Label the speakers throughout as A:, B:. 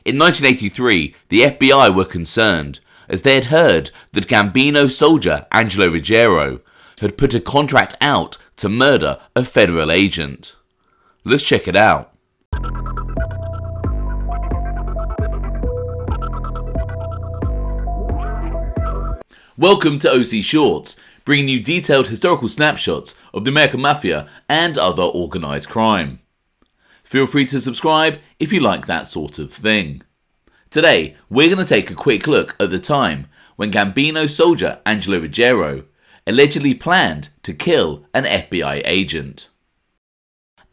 A: In 1983, the FBI were concerned as they had heard that Gambino soldier Angelo Ruggiero had put a contract out to murder a federal agent. Let's check it out. Welcome to OC Shorts, bringing you detailed historical snapshots of the American Mafia and other organised crime. Feel free to subscribe if you like that sort of thing. Today, we're going to take a quick look at the time when Gambino soldier Angelo Ruggiero allegedly planned to kill an FBI agent.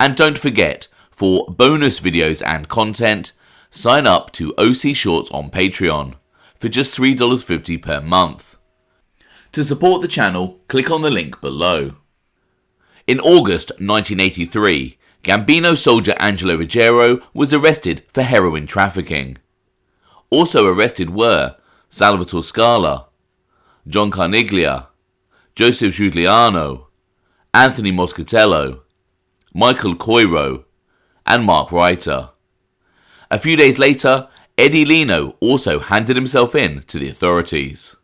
A: And don't forget, for bonus videos and content, sign up to OC Shorts on Patreon for just $3.50 per month. To support the channel, click on the link below. In August 1983, Gambino soldier Angelo Ruggiero was arrested for heroin trafficking. Also arrested were Salvatore Scala, John Carneglia, Joseph Giuliano, Anthony Moscatello, Michael Coiro, and Mark Reiter. A few days later, Eddie Lino also handed himself in to the authorities.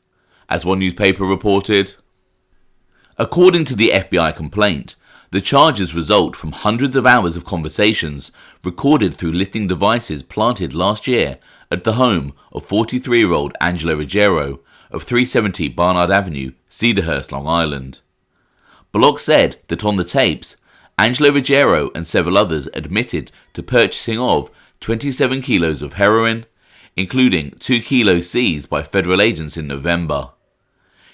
A: As one newspaper reported, according to the FBI complaint, the charges result from hundreds of hours of conversations recorded through listening devices planted last year at the home of 43-year-old Angelo Ruggiero of 370 Barnard Avenue, Cedarhurst, Long Island. Block said that on the tapes, Angelo Ruggiero and several others admitted to purchasing of 27 kilos of heroin, including 2 kilos seized by federal agents in November.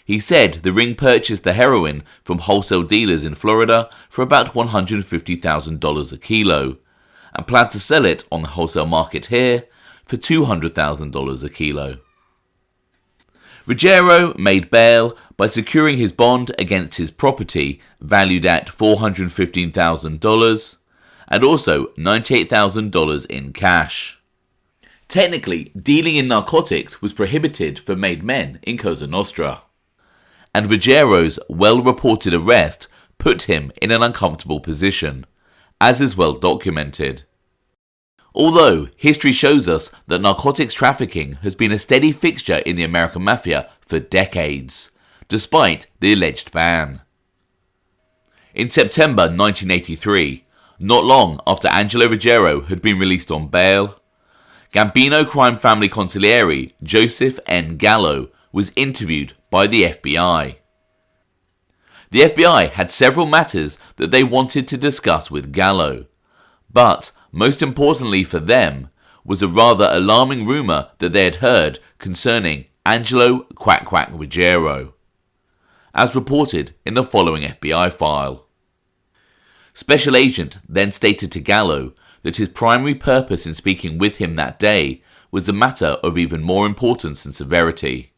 A: He said the ring purchased the heroin from wholesale dealers in Florida for about $150,000 a kilo, and planned to sell it on the wholesale market here for $200,000 a kilo. Ruggiero made bail by securing his bond against his property, valued at $415,000, and also $98,000 in cash. Technically, dealing in narcotics was prohibited for made men in Cosa Nostra, and Ruggiero's well-reported arrest put him in an uncomfortable position, as is well documented. Although history shows us that narcotics trafficking has been a steady fixture in the American Mafia for decades, despite the alleged ban. In September 1983, not long after Angelo Ruggiero had been released on bail, Gambino Family Consigliere Joseph N Gallo was interviewed by the FBI. The FBI had several matters that they wanted to discuss with Gallo, but most importantly for them was a rather alarming rumour that they had heard concerning Angelo Quack Ruggiero, as reported in the following FBI file. Special Agent then stated to Gallo that his primary purpose in speaking with him that day was a matter of even more importance and severity.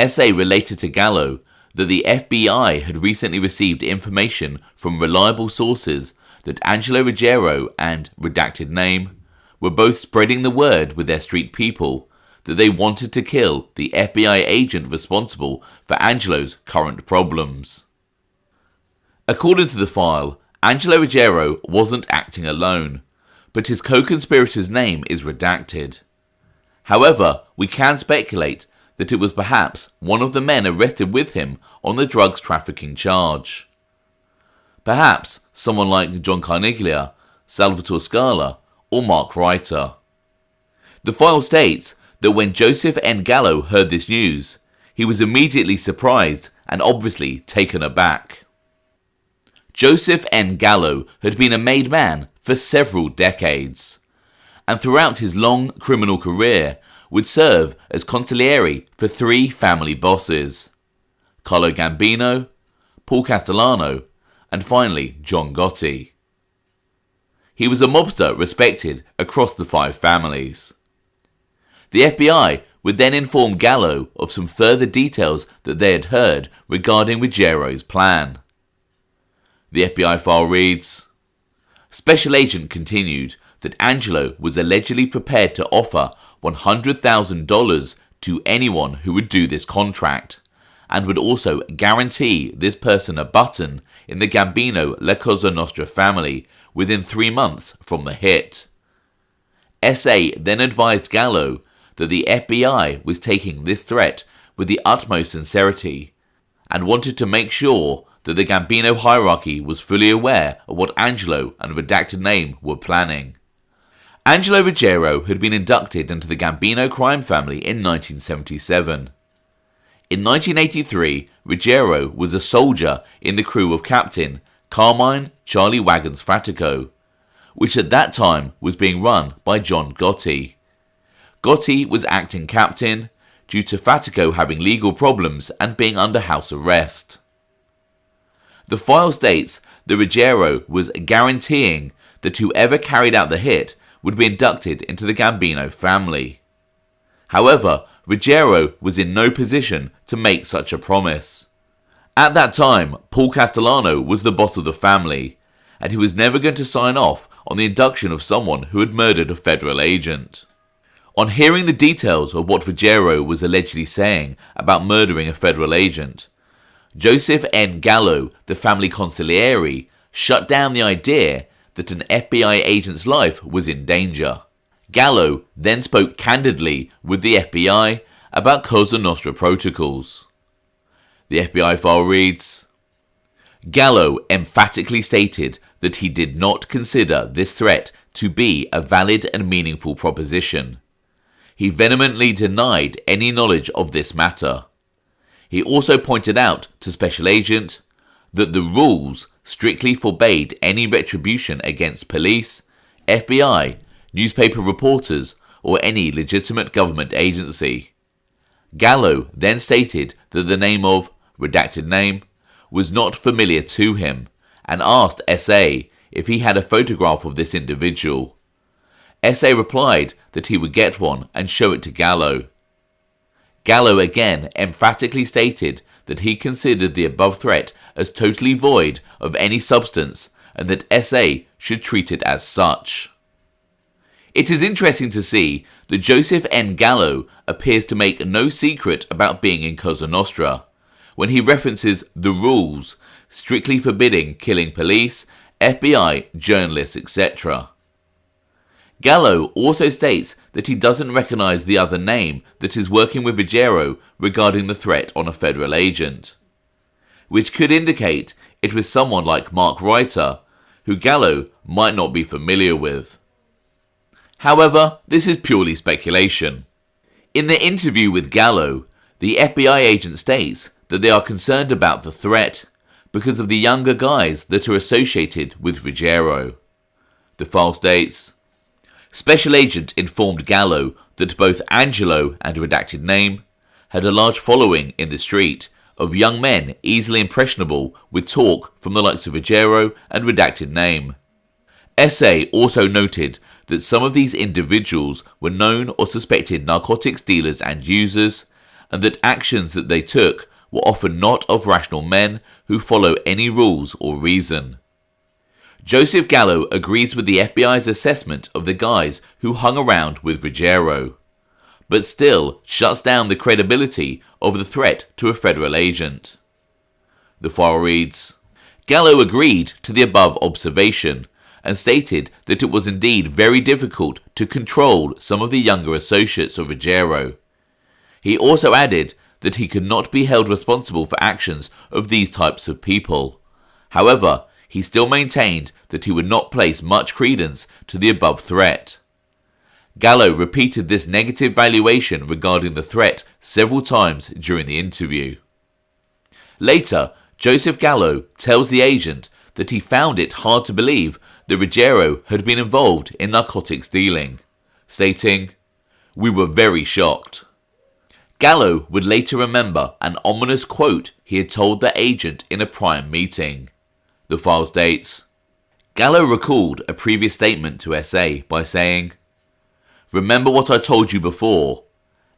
A: SA related to Gallo that the FBI had recently received information from reliable sources that Angelo Ruggiero and redacted name were both spreading the word with their street people that they wanted to kill the FBI agent responsible for Angelo's current problems. According to the file, Angelo Ruggiero wasn't acting alone, but his co-conspirator's name is redacted. However, we can speculate that it was perhaps one of the men arrested with him on the drugs trafficking charge. Perhaps someone like John Carneglia, Salvatore Scala, or Mark Reiter. The file states that when Joseph N Gallo heard this news, he was immediately surprised and obviously taken aback. Joseph N Gallo had been a made man for several decades, and throughout his long criminal career would serve as consigliere for 3 family bosses: Carlo Gambino, Paul Castellano, and finally John Gotti. He was a mobster respected across the 5 families. The FBI would then inform Gallo of some further details that they had heard regarding Ruggiero's plan. The FBI file reads, Special Agent continued that Angelo was allegedly prepared to offer $100,000 to anyone who would do this contract, and would also guarantee this person a button in the Gambino Cosa Nostra family within 3 months from the hit. SA then advised Gallo that the FBI was taking this threat with the utmost sincerity and wanted to make sure that the Gambino hierarchy was fully aware of what Angelo and redacted name were planning. Angelo Ruggiero had been inducted into the Gambino crime family in 1977. In 1983, Ruggiero was a soldier in the crew of Captain Carmine Charlie Wagons Fatico, which at that time was being run by John Gotti. Gotti was acting captain due to Fatico having legal problems and being under house arrest. The file states that Ruggiero was guaranteeing that whoever carried out the hit would be inducted into the Gambino family. However, Ruggiero was in no position to make such a promise. At that time, Paul Castellano was the boss of the family, and he was never going to sign off on the induction of someone who had murdered a federal agent. On hearing the details of what Ruggiero was allegedly saying about murdering a federal agent, Joseph N Gallo, the family consigliere, shut down the idea that an FBI agent's life was in danger. Gallo then spoke candidly with the FBI about Cosa Nostra protocols. The FBI file reads, Gallo emphatically stated that he did not consider this threat to be a valid and meaningful proposition. He vehemently denied any knowledge of this matter. He also pointed out to Special Agent that the rules strictly forbade any retribution against police, FBI, newspaper reporters, or any legitimate government agency. Gallo then stated that the name of redacted name was not familiar to him and asked SA if he had a photograph of this individual. SA replied that he would get one and show it to Gallo. Gallo again emphatically stated that he considered the above threat as totally void of any substance and that SA should treat it as such. It is interesting to see that Joseph N Gallo appears to make no secret about being in Cosa Nostra when he references the rules strictly forbidding killing police, FBI, journalists, etc. Gallo also states that he doesn't recognize the other name that is working with Ruggiero regarding the threat on a federal agent, which could indicate it was someone like Mark Reiter, who Gallo might not be familiar with. However, this is purely speculation. In their interview with Gallo, the FBI agent states that they are concerned about the threat because of the younger guys that are associated with Ruggiero. The file states, Special Agent informed Gallo that both Angelo and redacted name had a large following in the street of young men easily impressionable with talk from the likes of Ruggiero and redacted name. SA also noted that some of these individuals were known or suspected narcotics dealers and users, and that actions that they took were often not of rational men who follow any rules or reason. Joseph Gallo agrees with the FBI's assessment of the guys who hung around with Ruggiero, but still shuts down the credibility of the threat to a federal agent. The file reads, Gallo agreed to the above observation and stated that it was indeed very difficult to control some of the younger associates of Ruggiero. He also added that he could not be held responsible for actions of these types of people. However, he still maintained that he would not place much credence to the above threat. Gallo repeated this negative valuation regarding the threat several times during the interview. Later, Joseph Gallo tells the agent that he found it hard to believe that Ruggiero had been involved in narcotics dealing, stating, "We were very shocked." Gallo would later remember an ominous quote he had told the agent in a prior meeting. The file states, Gallo recalled a previous statement to SA by saying, "Remember what I told you before.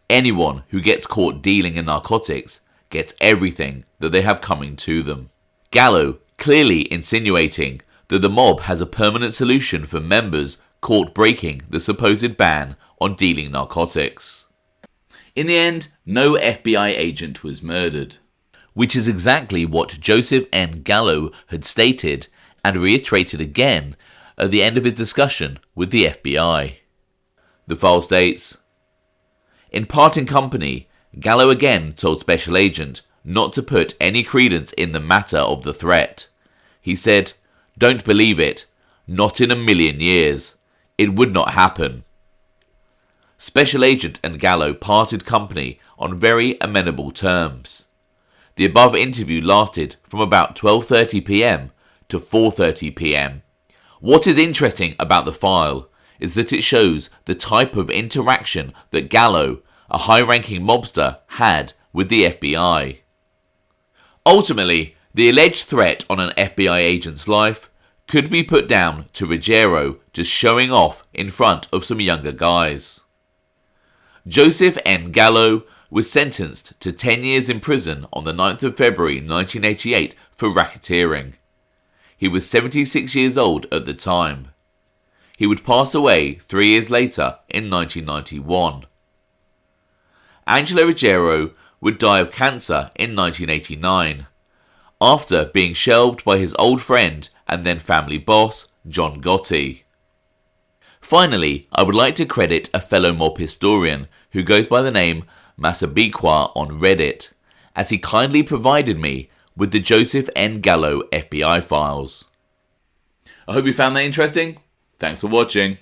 A: Anyone who gets caught dealing in narcotics gets everything that they have coming to them." Gallo clearly insinuating that the mob has a permanent solution for members caught breaking the supposed ban on dealing narcotics. In the end, no FBI agent was murdered, which is exactly what Joseph N Gallo had stated and reiterated again at the end of his discussion with the FBI. The file states, in parting company, Gallo again told Special Agent not to put any credence in the matter of the threat. He said, "Don't believe it. Not in a million years. It would not happen." Special Agent and Gallo parted company on very amenable terms. The above interview lasted from about 12:30 p.m. to 4:30 p.m. What is interesting about the file is that it shows the type of interaction that Gallo, a high-ranking mobster, had with the FBI. Ultimately, the alleged threat on an FBI agent's life could be put down to Ruggiero just showing off in front of some younger guys. Joseph N Gallo was sentenced to 10 years in prison on the 9th of February 1988 for racketeering. He was 76 years old at the time. He would pass away 3 years later in 1991. Angelo Ruggiero would die of cancer in 1989, after being shelved by his old friend and then family boss, John Gotti. Finally, I would like to credit a fellow mob historian who goes by the name Masabeakwa on Reddit, as he kindly provided me with the Joseph N Gallo FBI files. I hope you found that interesting. Thanks for watching.